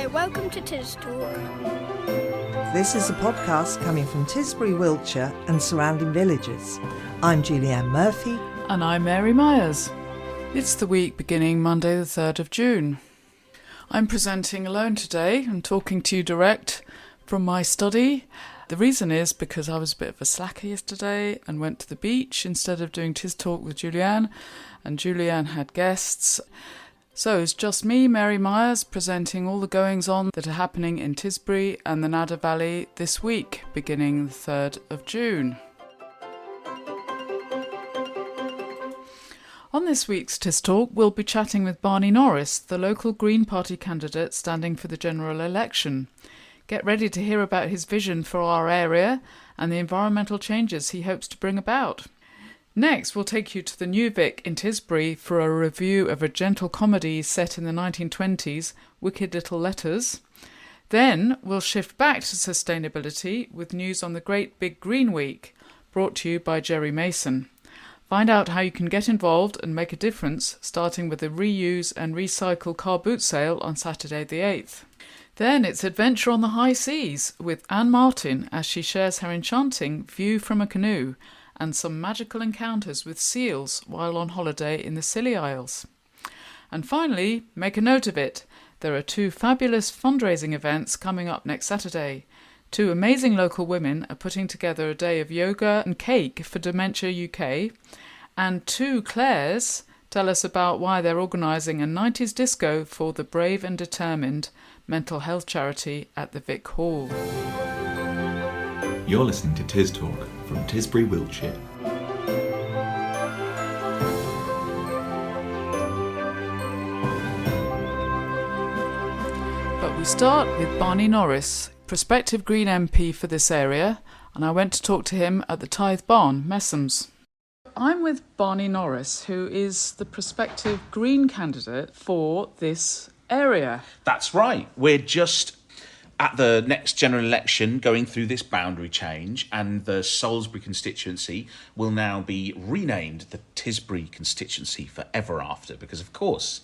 Hello, welcome to TisTalk. This is a podcast coming from Tisbury, Wiltshire and surrounding villages. I'm Julianne Murphy. And I'm Mary Myers. It's the week beginning Monday the 3rd of June. I'm presenting alone today and talking to you direct from my study. The reason is because I was a bit of a slacker yesterday and went to the beach instead of doing TisTalk with Julianne, and Julianne had guests. So it's just me, Mary Myers, presenting all the goings-on that are happening in Tisbury and the Nadder Valley this week, beginning the 3rd of June. On this week's TisTalk, we'll be chatting with Barney Norris, the local Green Party candidate standing for the general election. Get ready to hear about his vision for our area and the environmental changes he hopes to bring about. Next, we'll take you to the New Vic in Tisbury for a review of a gentle comedy set in the 1920s, Wicked Little Letters. Then we'll shift back to sustainability with news on the Great Big Green Week, brought to you by Jerry Mason. Find out how you can get involved and make a difference, starting with the reuse and recycle car boot sale on Saturday the 8th. Then it's Adventure on the High Seas with Anne Martin as she shares her enchanting view from a canoe and some magical encounters with seals while on holiday in the Scilly Isles. And finally, make a note of it. There are 2 fabulous fundraising events coming up next Saturday. 2 amazing local women are putting together a day of yoga and cake for Dementia UK, and 2 Claires tell us about why they're organising a 90s disco for the Brave and Determined mental health charity at the Vic Hall. You're listening to TisTalk from Tisbury, Wiltshire. But we start with Barney Norris, prospective Green MP for this area, and I went to talk to him at the Tithe Barn, Messams. I'm with Barney Norris, who is the prospective Green candidate for this area. That's right. We're just at the next general election going through this boundary change, and the Salisbury constituency will now be renamed the Tisbury constituency forever after, because of course,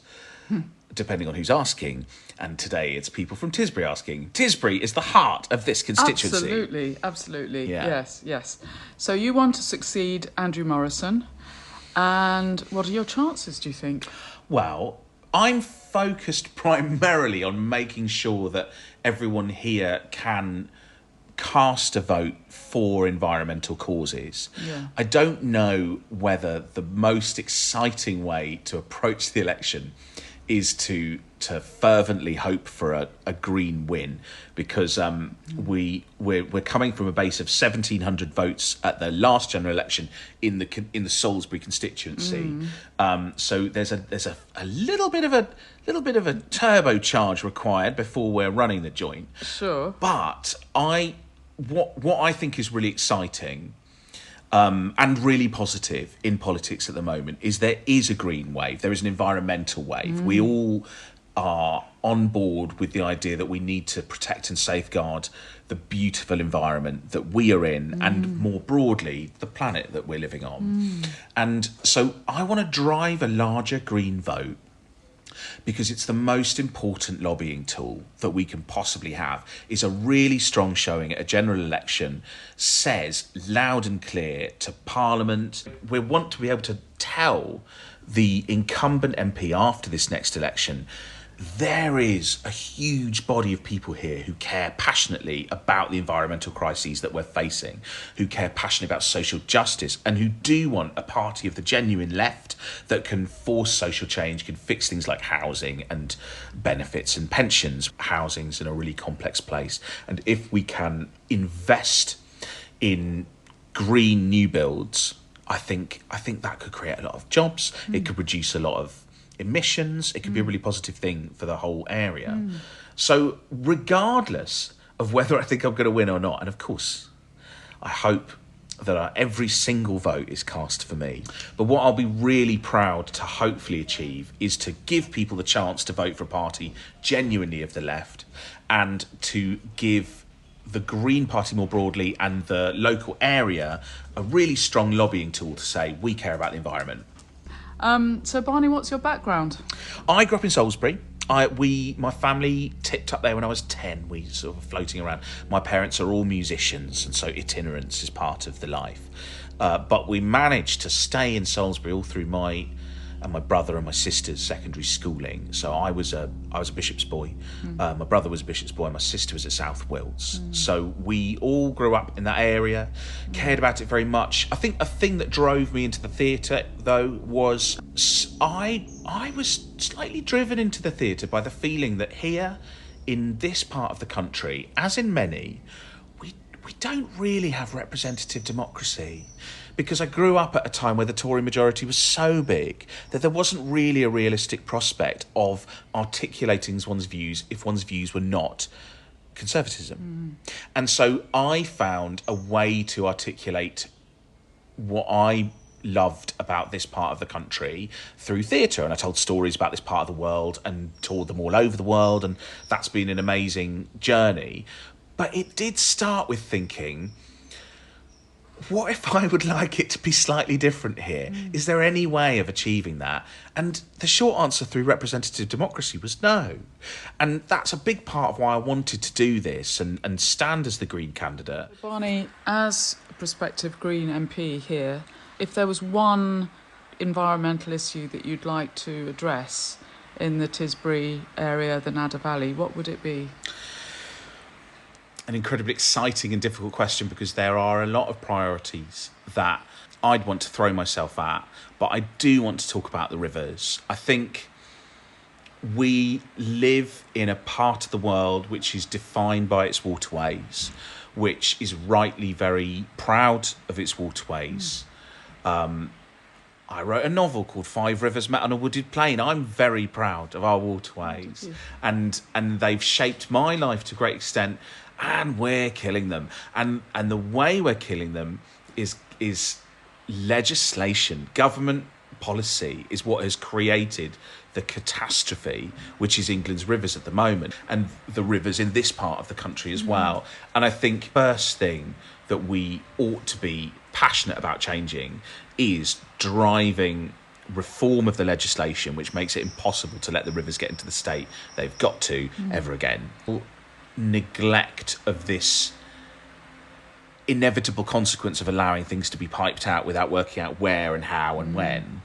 depending on who's asking, and today it's people from Tisbury asking, Tisbury is the heart of this constituency. Absolutely. Yeah. Yes. So you want to succeed Andrew Morrison, and what are your chances, do you think? Well, I'm focused primarily on making sure that everyone here can cast a vote for environmental causes. Yeah. I don't know whether the most exciting way to approach the election is to fervently hope for a green win, because we're coming from a base of 1,700 votes at the last general election in the Salisbury constituency. So there's a little bit of a turbocharge required before we're running the joint. Sure. But what I think is really exciting and really positive in politics at the moment is there is a green wave. There is an environmental wave. We all are on board with the idea that we need to protect and safeguard the beautiful environment that we are in, and more broadly, the planet that we're living on. And so I want to drive a larger green vote because it's the most important lobbying tool that we can possibly have. Is a really strong showing at a general election, says loud and clear to Parliament. We want to be able to tell the incumbent MP after this next election, there is a huge body of people here who care passionately about the environmental crises that we're facing, who care passionately about social justice, and who do want a party of the genuine left that can force social change, can fix things like housing and benefits and pensions. Housing's in a really complex place, and if we can invest in green new builds, I think that could create a lot of jobs. It could reduce a lot of emissions. It could be a really positive thing for the whole area. So regardless of whether I think I'm going to win or not, and of course I hope that every single vote is cast for me, but what I'll be really proud to hopefully achieve is to give people the chance to vote for a party genuinely of the left, and to give the Green Party more broadly and the local area a really strong lobbying tool to say we care about the environment. So Barney, what's your background? I grew up in Salisbury. My family tipped up there when I was 10. We sort of floating around. My parents are all musicians, and so itinerance is part of the life. But we managed to stay in Salisbury all through my brother and my sister's secondary schooling. So I was a bishop's boy. My brother was a bishop's boy. My sister was at South Wilts. So we all grew up in that area, cared about it very much. I think a thing that drove me into the theatre, though, was I was slightly driven into the theatre by the feeling that here, in this part of the country, as in many, we don't really have representative democracy, because I grew up at a time where the Tory majority was so big that there wasn't really a realistic prospect of articulating one's views if one's views were not conservatism. And so I found a way to articulate what I loved about this part of the country through theatre, and I told stories about this part of the world and toured them all over the world, and that's been an amazing journey. But it did start with thinking, what if I would like it to be slightly different here? Is there any way of achieving that? And the short answer through representative democracy was no. And that's a big part of why I wanted to do this and stand as the Green candidate. Barney, as a prospective Green MP here, if there was one environmental issue that you'd like to address in the Tisbury area, the Nadder Valley, what would it be? An incredibly exciting and difficult question, because there are a lot of priorities that I'd want to throw myself at, but I do want to talk about the rivers. I think we live in a part of the world which is defined by its waterways, which is rightly very proud of its waterways. I wrote a novel called 5 Rivers Met on a Wooded Plain. I'm very proud of our waterways, and they've shaped my life to a great extent. And we're killing them, and the way we're killing them is legislation. Government policy is what has created the catastrophe which is England's rivers at the moment, and the rivers in this part of the country as well. And I think first thing that we ought to be passionate about changing is driving reform of the legislation which makes it impossible to let the rivers get into the state they've got to ever again. Neglect of this inevitable consequence of allowing things to be piped out without working out where and how and when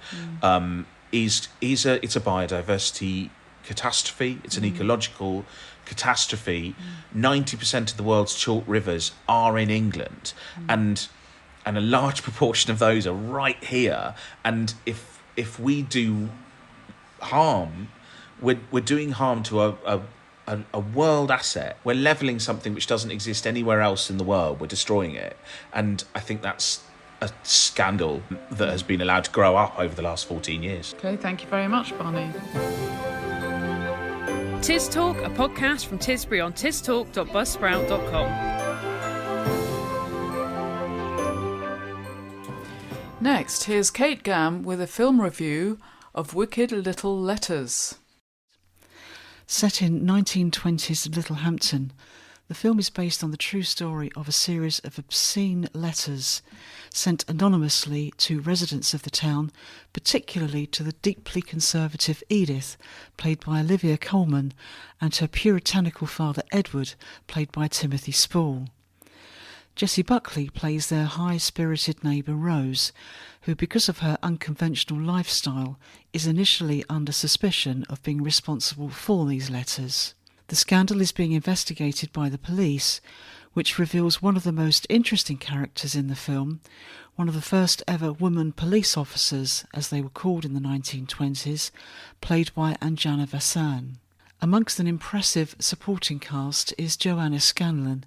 it's a biodiversity catastrophe. It's an ecological catastrophe. 90% of the world's chalk rivers are in England, and a large proportion of those are right here. And if we do harm, we're doing harm to a world asset. We're levelling something which doesn't exist anywhere else in the world. We're destroying it. And I think that's a scandal that has been allowed to grow up over the last 14 years. Okay, thank you very much, Barney. TisTalk, a podcast from Tisbury on tistalk.buzzsprout.com. Next, here's Kate Gam with a film review of Wicked Little Letters. Set in 1920s Littlehampton, the film is based on the true story of a series of obscene letters sent anonymously to residents of the town, particularly to the deeply conservative Edith, played by Olivia Colman, and her puritanical father Edward, played by Timothy Spall. Jessie Buckley plays their high-spirited neighbour Rose, who, because of her unconventional lifestyle, is initially under suspicion of being responsible for these letters. The scandal is being investigated by the police, which reveals one of the most interesting characters in the film, one of the first ever woman police officers, as they were called in the 1920s, played by Anjana Vasan. Amongst an impressive supporting cast is Joanna Scanlon,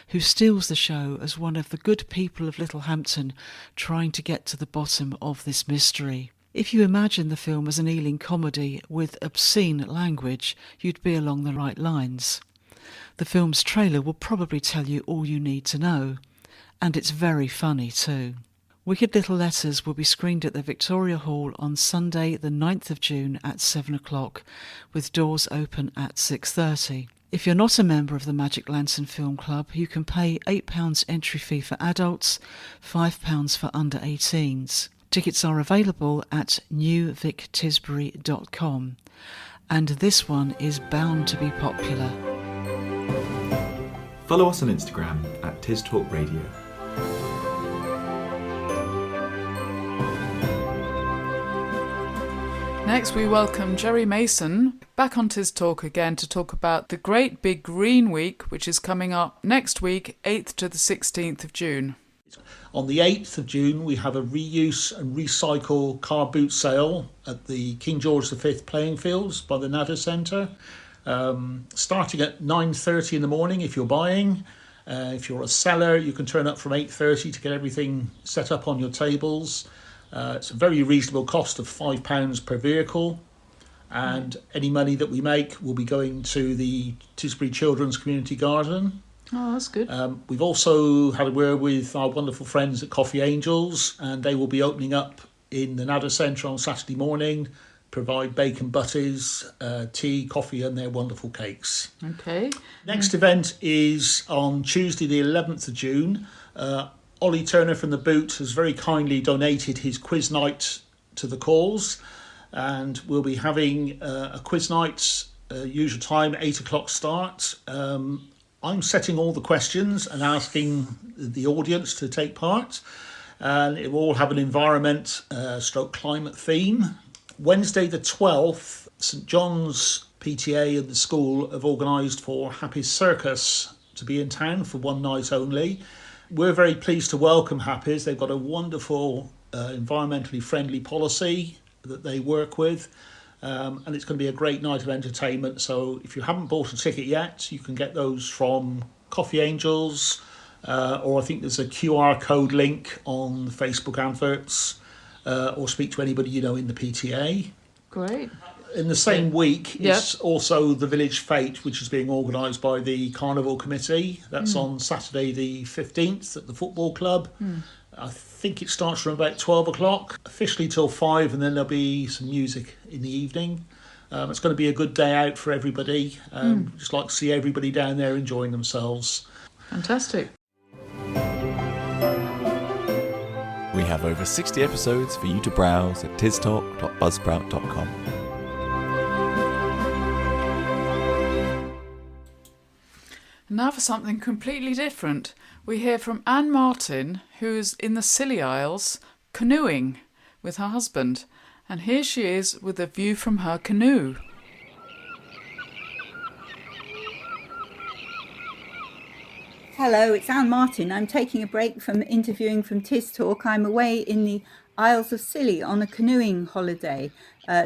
who steals the show as one of the good people of Littlehampton trying to get to the bottom of this mystery. If you imagine the film as an Ealing comedy with obscene language, you'd be along the right lines. The film's trailer will probably tell you all you need to know, and it's very funny too. Wicked Little Letters will be screened at the Victoria Hall on Sunday the 9th of June at 7 o'clock, with doors open at 6:30. If you're not a member of the Magic Lantern Film Club, you can pay £8 entry fee for adults, £5 for under 18s. Tickets are available at newvictisbury.com. and this one is bound to be popular. Follow us on Instagram at TisTalk Radio. Next, we welcome Jerry Mason back on TisTalk again to talk about the Great Big Green Week, which is coming up next week, 8th to the 16th of June. On the 8th of June, we have a reuse and recycle car boot sale at the King George V playing fields by the Nadder Centre, starting at 9:30 in the morning if you're buying. If you're a seller, you can turn up from 8:30 to get everything set up on your tables. It's a very reasonable cost of £5 per vehicle, and any money that we make will be going to the Tisbury Children's Community Garden. Oh, that's good. We've also had a word with our wonderful friends at Coffee Angels, and they will be opening up in the Nadder Centre on Saturday morning, provide bacon butties, tea, coffee and their wonderful cakes. Okay. Next event is on Tuesday the 11th of June. Ollie Turner from The Boot has very kindly donated his quiz night to the cause, and we'll be having a quiz night, usual time, 8 o'clock start. I'm setting all the questions and asking the audience to take part, and it will all have an environment stroke climate theme. Wednesday the 12th, St John's PTA and the school have organised for Happy's Circus to be in town for one night only. We're very pleased to welcome Happy's. They've got a wonderful environmentally friendly policy that they work with. And it's going to be a great night of entertainment. So if you haven't bought a ticket yet, you can get those from Coffee Angels, or I think there's a QR code link on the Facebook adverts, or speak to anybody you know in the PTA. Great. In the same week, it's also the Village Fete, which is being organised by the Carnival Committee. That's on Saturday the 15th at the football club. I think it starts from about 12 o'clock, officially till 5, and then there'll be some music in the evening. It's going to be a good day out for everybody. Just like to see everybody down there enjoying themselves. Fantastic. We have over 60 episodes for you to browse at tistalk.buzzsprout.com. Now for something completely different. We hear from Anne Martin, who's in the Scilly Isles canoeing with her husband. And here she is with a view from her canoe. Hello, it's Anne Martin. I'm taking a break from interviewing from TisTalk. I'm away in the Isles of Scilly on a canoeing holiday,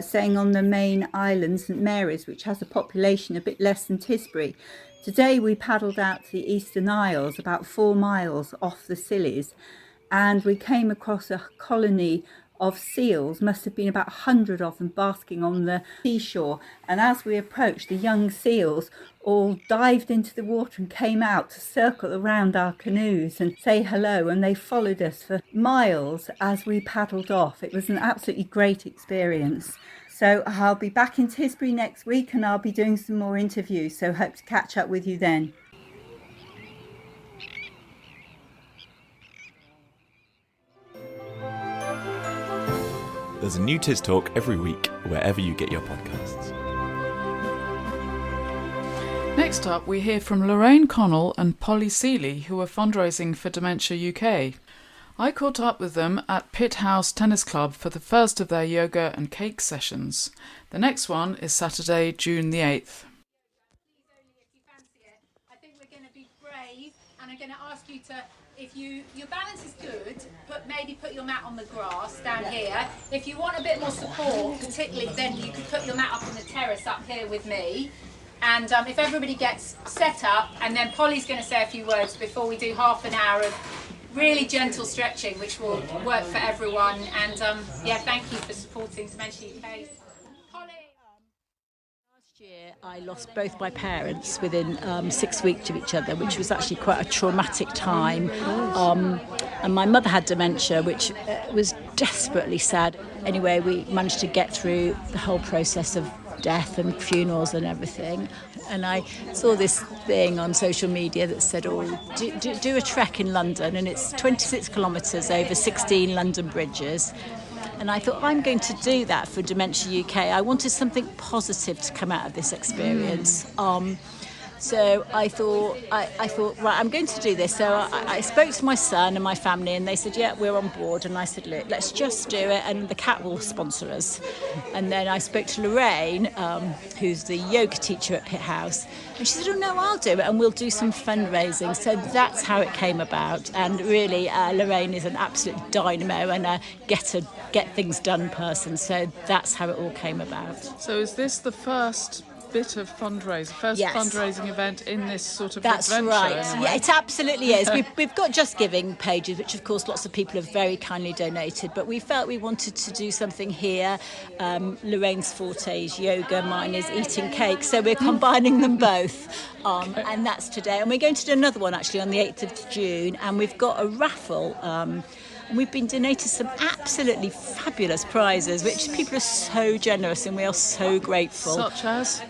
staying on the main island, St Mary's, which has a population a bit less than Tisbury. Today we paddled out to the Eastern Isles, about 4 miles off the Scillies, and we came across a colony of seals, must have been about 100 of them basking on the seashore. And as we approached, the young seals all dived into the water and came out to circle around our canoes and say hello, and they followed us for miles as we paddled off. It was an absolutely great experience. So I'll be back in Tisbury next week and I'll be doing some more interviews, so hope to catch up with you then. There's a new TisTalk every week wherever you get your podcasts. Next up, we hear from Lorraine Connell and Polly Seeley, who are fundraising for Dementia UK. I caught up with them at Pitt House Tennis Club for the first of their yoga and cake sessions. The next one is Saturday, June the 8th. I think we're going to be brave, and I'm going to ask you to, if your balance is good, maybe put your mat on the grass down here. If you want a bit more support, particularly, then you can put your mat up on the terrace up here with me. And if everybody gets set up, and then Polly's going to say a few words before we do half an hour of really gentle stretching, which will work for everyone. And thank you for supporting Dementia UK. Polly. Last year I lost both my parents within 6 weeks of each other, which was actually quite a traumatic time. And my mother had dementia, which was desperately sad. Anyway, we managed to get through the whole process of death and funerals and everything. And I saw this thing on social media that said, do a trek in London, and it's 26 kilometres over 16 London bridges. And I thought, I'm going to do that for Dementia UK. I wanted something positive to come out of this experience. So I thought, right, I'm going to do this. So I spoke to my son and my family, and they said, yeah, we're on board. And I said, look, let's just do it, and the cat will sponsor us. And then I spoke to Lorraine, who's the yoga teacher at Pitt House, and she said, oh no, I'll do it, and we'll do some fundraising. So that's how it came about. And really, Lorraine is an absolute dynamo and a get things done person. So that's how it all came about. So is this the first bit of fundraising event in this sort of That's adventure? right. Yeah, it absolutely is. We've got Just Giving pages, which of course lots of people have very kindly donated, but we felt we wanted to do something here. Lorraine's forte is yoga, mine is eating cake, so we're combining them both. And that's today. And we're going to do another one actually on the 8th of June, and we've got a raffle. And we've been donated some absolutely fabulous prizes, which people are so generous, and we are so grateful. Such as?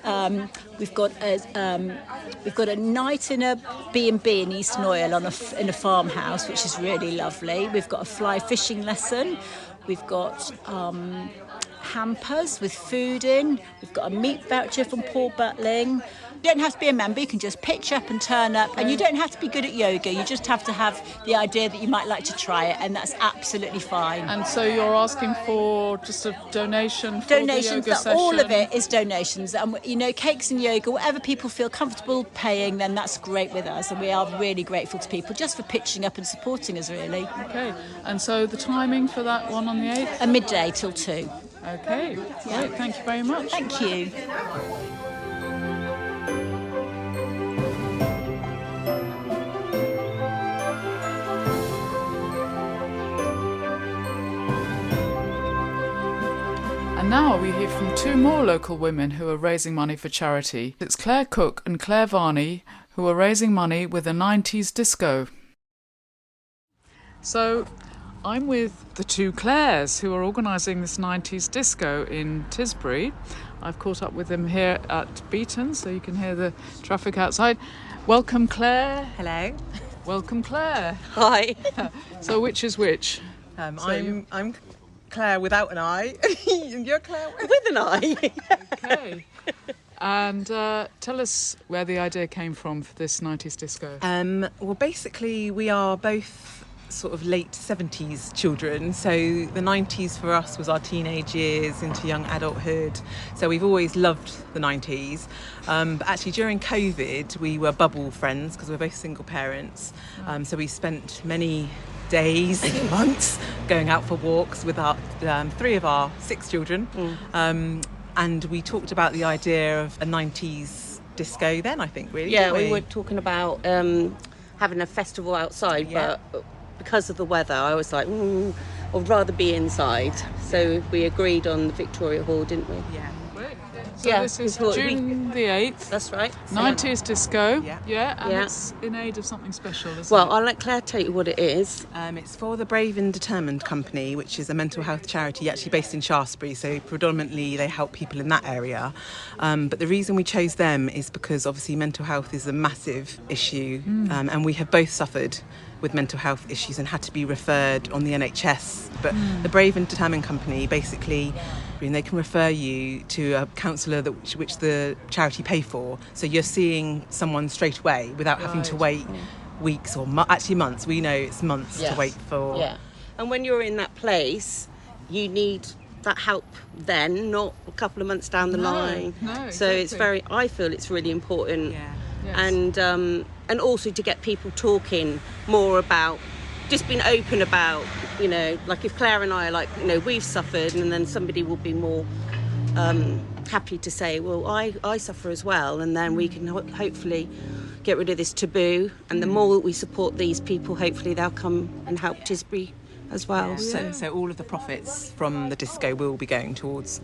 We've got a night in a B&B in East Noyle in a farmhouse, which is really lovely. We've got a fly fishing lesson. We've got hampers with food in. We've got a meat voucher from Paul Butling. You don't have to be a member, you can just pitch up and turn up, and you don't have to be good at yoga, you just have to have the idea that you might like to try it, and that's absolutely fine. And so you're asking for just a donation for donations, the yoga session? All of it is donations, and cakes and yoga, whatever people feel comfortable paying, then that's great with us, and we are really grateful to people just for pitching up and supporting us, really. Okay, and so the timing for that one on the 8th? A midday till 2. Okay, great, thank you very much. Thank you. And now we hear from two more local women who are raising money for charity. It's Claire Cook and Claire Varney who are raising money with a 90s disco. So I'm with the two Claires who are organising this 90s disco in Tisbury. I've caught up with them here at Beaton, so you can hear the traffic outside. Welcome, Claire. Hello. Welcome, Claire. Hi. So which is which? I'm Claire without an eye. You're Claire with an eye. Okay. And tell us where the idea came from for this 90s disco. Well, basically, we are both sort of late 70s children, so the 90s for us was our teenage years into young adulthood, so we've always loved the 90s, but actually during COVID we were bubble friends because we're both single parents, so we spent many days, months going out for walks with our 3 of our 6 children, and we talked about the idea of a 90s disco then, I think, really. Yeah, we were talking about having a festival outside, but because of the weather, I was like, I'd rather be inside. So we agreed on the Victoria Hall, didn't we? Yeah. So this is June the 8th. That's right. 90s disco. Yeah. It's in aid of something special, isn't it? Well, I'll let Claire tell you what it is. It's for the Brave and Determined Company, which is a mental health charity actually based in Shaftesbury, so predominantly they help people in that area. But the reason we chose them is because obviously mental health is a massive issue, and we have both suffered with mental health issues and had to be referred on the NHS. But the Brave and Determined Company, basically, they can refer you to a counsellor which the charity pay for. So you're seeing someone straight away without having to wait weeks or actually months. We know it's months to wait for. Yeah. And when you're in that place, you need that help then, not a couple of months down the line. No, exactly. So it's I feel it's really important. Yeah. Yes. And also to get people talking more about, just being open about, like if Claire and I are like, we've suffered, and then somebody will be more happy to say, well, I suffer as well, and then we can hopefully get rid of this taboo, and the more that we support these people, hopefully they'll come and help Tisbury as well. Yeah. So all of the profits from the disco will be going towards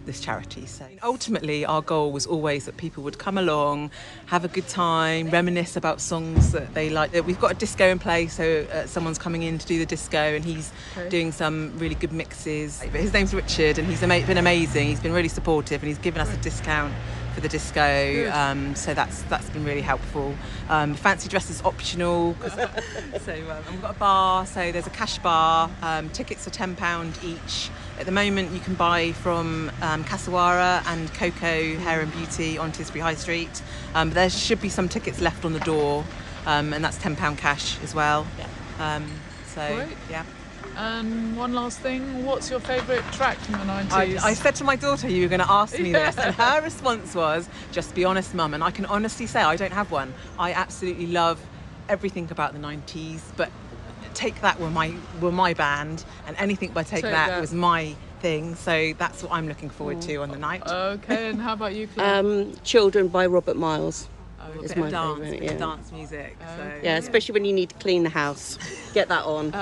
this charity. So ultimately our goal was always that people would come along, have a good time, reminisce about songs that they like. We've got a disco in place, so someone's coming in to do the disco, and he's doing some really good mixes. But his name's Richard, and he's been amazing. He's been really supportive, and he's given us a discount for the disco, so that's been really helpful. Fancy dress is optional, and we've got a bar, so there's a cash bar. Tickets are £10 each. At the moment you can buy from Kasawara and Coco Hair and Beauty on Tisbury High Street, but there should be some tickets left on the door, and that's £10 cash as well. Great. Yeah. And one last thing, what's your favourite track from the 90s? I said to my daughter you were going to ask me this, and her response was, just be honest, Mum. And I can honestly say I don't have one. I absolutely love everything about the 90s, but Take That were my band, and anything by Take That was my thing. So that's what I'm looking forward to on the night. Okay, and how about you, Claire? Children by Robert Miles. It's my favourite, yeah. Dance music. Yeah, especially when you need to clean the house. Get that on.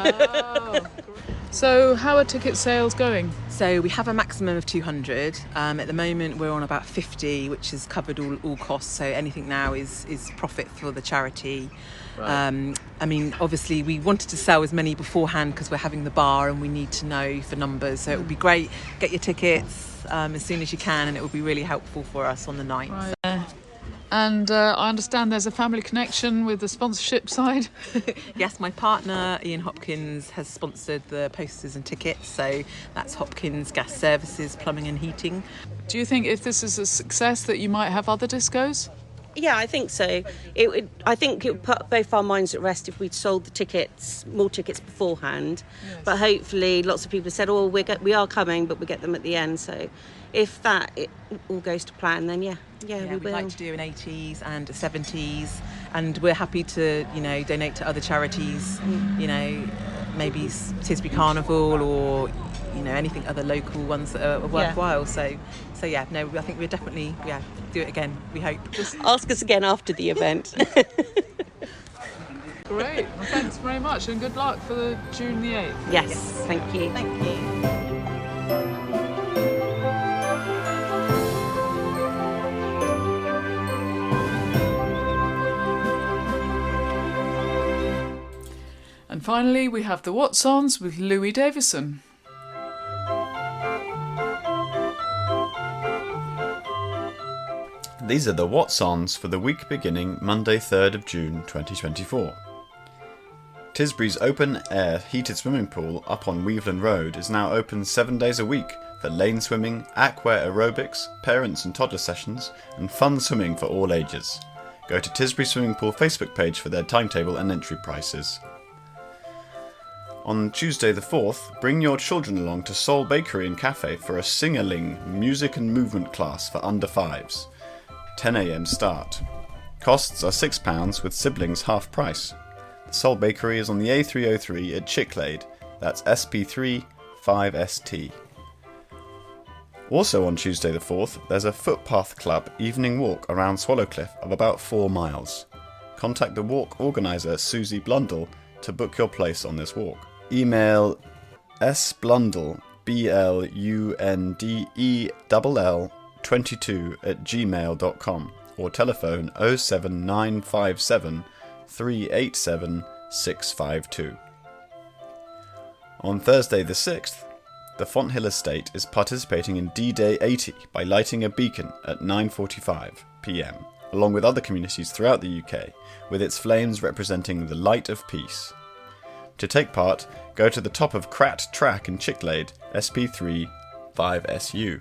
So how are ticket sales going? So we have a maximum of 200. At the moment we're on about 50, which has covered all costs. So anything now is profit for the charity. Right. I mean, obviously we wanted to sell as many beforehand because we're having the bar and we need to know for numbers. So it would be great. Get your tickets as soon as you can, and it will be really helpful for us on the night. Right. And I understand there's a family connection with the sponsorship side. Yes, my partner Ian Hopkins has sponsored the posters and tickets, so that's Hopkins Gas Services, Plumbing and Heating. Do you think if this is a success that you might have other discos? Yeah, I think so. I think it would put both our minds at rest if we'd sold more tickets beforehand. Yes. But hopefully lots of people have said, oh, we are coming, but we get them at the end. So if it all goes to plan, then yeah, we will. We'd like to do an 80s and a 70s, and we're happy to, donate to other charities, maybe Tisbury Carnival or, anything other local ones that are worthwhile. So I think we'll definitely, do it again, we hope. Just ask us again after the event. Great. Well, thanks very much, and good luck for the June the 8th. Yes, thank you. Thank you. And finally, we have the What's-Ons with Louis Davison. These are the What's-Ons for the week beginning Monday 3rd of June 2024. Tisbury's open-air heated swimming pool up on Weaveland Road is now open 7 days a week for lane swimming, aqua aerobics, parents and toddler sessions, and fun swimming for all ages. Go to Tisbury Swimming Pool Facebook page for their timetable and entry prices. On Tuesday the 4th, bring your children along to Soul Bakery and Cafe for a Sing-a-Ling music and movement class for under 5s. 10 a.m. start. Costs are £6 with siblings half price. The Soul Bakery is on the A303 at Chicklade, that's SP3 5ST. Also on Tuesday the 4th, there's a Footpath Club evening walk around Swallowcliff of about 4 miles. Contact the walk organiser Susie Blundell to book your place on this walk. Email sblundell, BLUNDELL22 or telephone 07957 387 652. On Thursday the 6th, the Fonthill Estate is participating in D-Day 80 by lighting a beacon at 9:45 p.m, along with other communities throughout the UK, with its flames representing the light of peace. To take part, go to the top of Crat Track in Chicklade, SP3 5SU.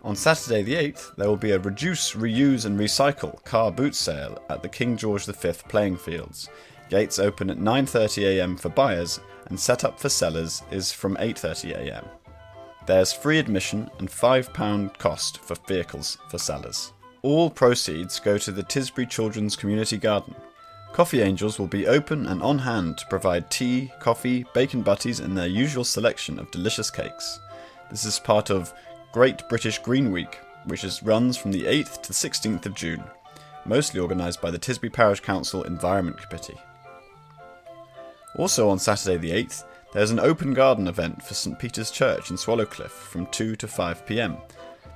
On Saturday the 8th, there will be a Reduce, Reuse and Recycle car boot sale at the King George V playing fields. Gates open at 9:30am for buyers, and setup for sellers is from 8:30am. There's free admission and £5 cost for vehicles for sellers. All proceeds go to the Tisbury Children's Community Garden. Coffee Angels will be open and on hand to provide tea, coffee, bacon butties and their usual selection of delicious cakes. This is part of Great British Green Week, which runs from the 8th to the 16th of June, mostly organised by the Tisbury Parish Council Environment Committee. Also on Saturday the 8th, there's an open garden event for St Peter's Church in Swallowcliff from 2 to 5pm.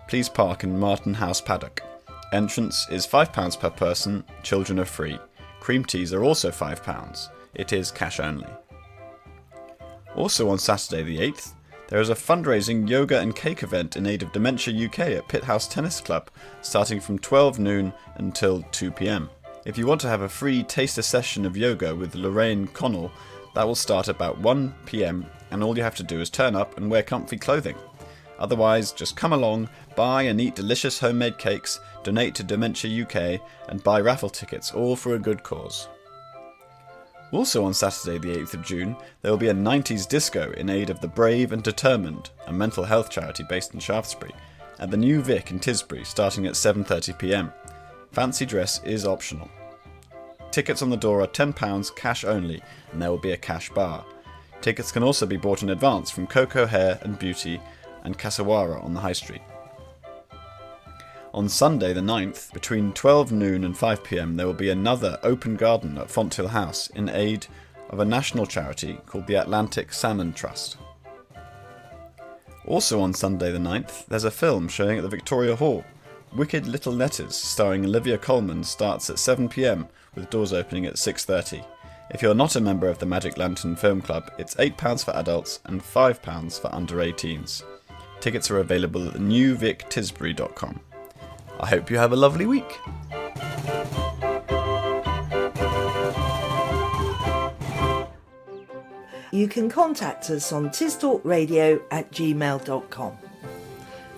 Please park in Martin House Paddock. Entrance is £5 per person, children are free. Cream teas are also £5. It is cash only. Also on Saturday the 8th, there is a fundraising yoga and cake event in aid of Dementia UK at Pit House Tennis Club, starting from 12 noon until 2 p.m. If you want to have a free taster session of yoga with Lorraine Connell, that will start about 1 p.m, and all you have to do is turn up and wear comfy clothing. Otherwise, just come along, buy and eat delicious homemade cakes, donate to Dementia UK, and buy raffle tickets, all for a good cause. Also on Saturday the 8th of June, there will be a 90s disco in aid of the Brave and Determined, a mental health charity based in Shaftesbury, at the New Vic in Tisbury, starting at 7:30 p.m. Fancy dress is optional. Tickets on the door are £10 cash only, and there will be a cash bar. Tickets can also be bought in advance from Coco Hair and Beauty and Kasawara on the High Street. On Sunday the 9th, between 12 noon and 5 p.m, there will be another open garden at Fonthill House in aid of a national charity called the Atlantic Salmon Trust. Also on Sunday the 9th, there's a film showing at the Victoria Hall. Wicked Little Letters, starring Olivia Colman, starts at 7 p.m, with doors opening at 6:30. If you're not a member of the Magic Lantern Film Club, it's £8 for adults and £5 for under 18s. Tickets are available at newvictisbury.com. I hope you have a lovely week. You can contact us on tistalkradio@gmail.com.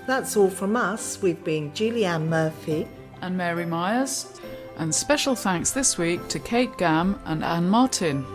That's all from us. We've been Julianne Murphy and Mary Myers. And special thanks this week to Kate Gam and Anne Martin.